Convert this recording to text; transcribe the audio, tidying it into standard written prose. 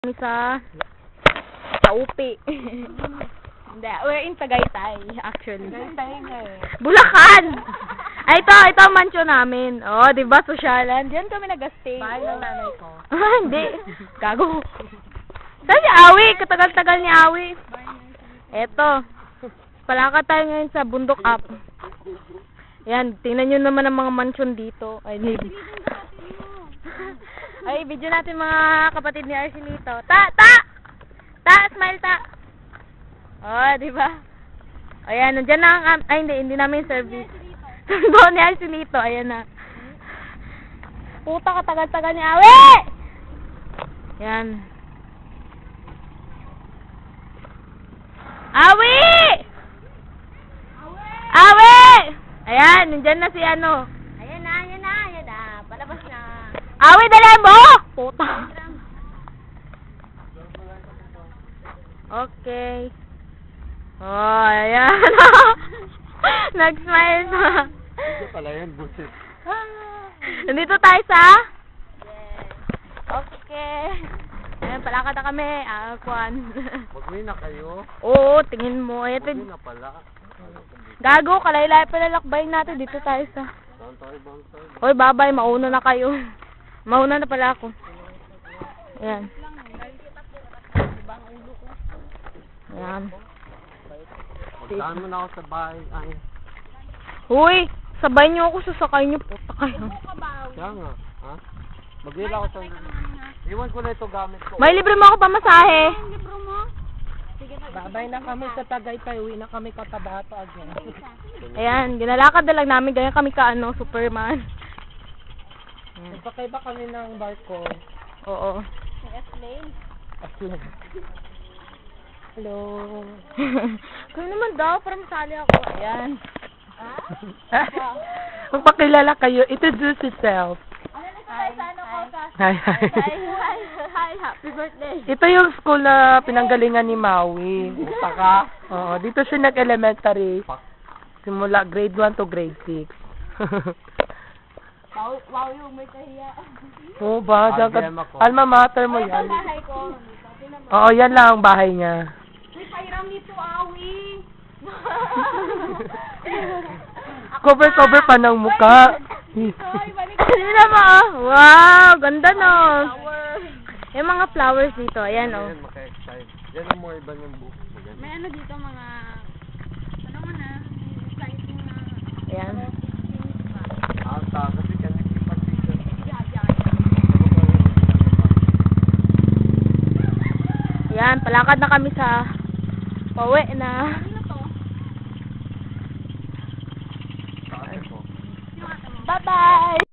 Kami sa Upi. Hindi, we're in Tagaytay, actually. Tagaytay nga eh. Bulacan! Ay, ito ang mansyon namin. Oh, di ba, sosyalan? Diyan kami nag-stay. Bahay ng nanay ko. Hindi. Gago. Saan si Awi? Katagal-tagal ni Awi. Eto. Palakad tayo ngayon sa Bundok Up. Yan, tingnan nyo naman ang mga mansyon dito. Ay, video natin mga kapatid ni Arcelito. Smile ta! Oh, di ba? Ayan, nandiyan na ang, ay hindi namin service. Sundo ni Arcelito, ayan na. Puta, katagal-tagal ni Awi! Yan. Awi! Awi! Ayan, nandiyan na si ano. Ayan na. Palabas na. Awi, dali mo! Puta. Okay. Oh, ayan. Nag-smile na. Ito pala yan, busit. Nandito tayo sa? Okay. Ayan, palakad na kami. Kwan. Mag-uwi na kayo. Oo, tingin mo. Ayan, Mag-uwi na pala. gago, kalaylay palalakbay natin. Dito tayo sa... Bantay. Hoy, babay, mauna na kayo. Mauna na pala ako. Ayan. Ayan. Magdaan mo na ako sa bahay. Ay, Huy, sabay niyo ako, sasakay niyo. Puta kayo. kaya nga. Ha? Mag-uwi na ako sa... Iwan ko na ito gamit ko. May libre mo ako pamasahe. Babay na kami sa Tagaytay. Uwi na kami Cotabato again. Ayan, ginalakad na lang namin. Ganyan kami ka, Superman. Nagpakaiba kami ng barko. Oo. Aslan. Hello. Kaya naman daw, para masali ako. Ayan. Magpakilala kayo. Introduce yourself. Hi. Hi, happy birthday. Ito yung school na pinanggalingan ni Maui. Buta ka. Oo, dito siya nag-elementary. Simula grade 1 to grade 6. Wow, yung may kahiya. Oo ba? RBM ako. Alma mater mo yan. Bahay ko. Oo, yan lang ang bahay niya. May pairam nito, Awi. Cover pa ng muka. Sino mo? Wow, ganda no. Yung mga flowers dito, ayan oh. Yan, maka-excite. Yan ang more iba ng book. May ano dito mga, ano mo na, exciting na. Ayan. Kasi ka nagpipag-picture. Ayan, palakad na kami sa pauwi na. Bye-bye!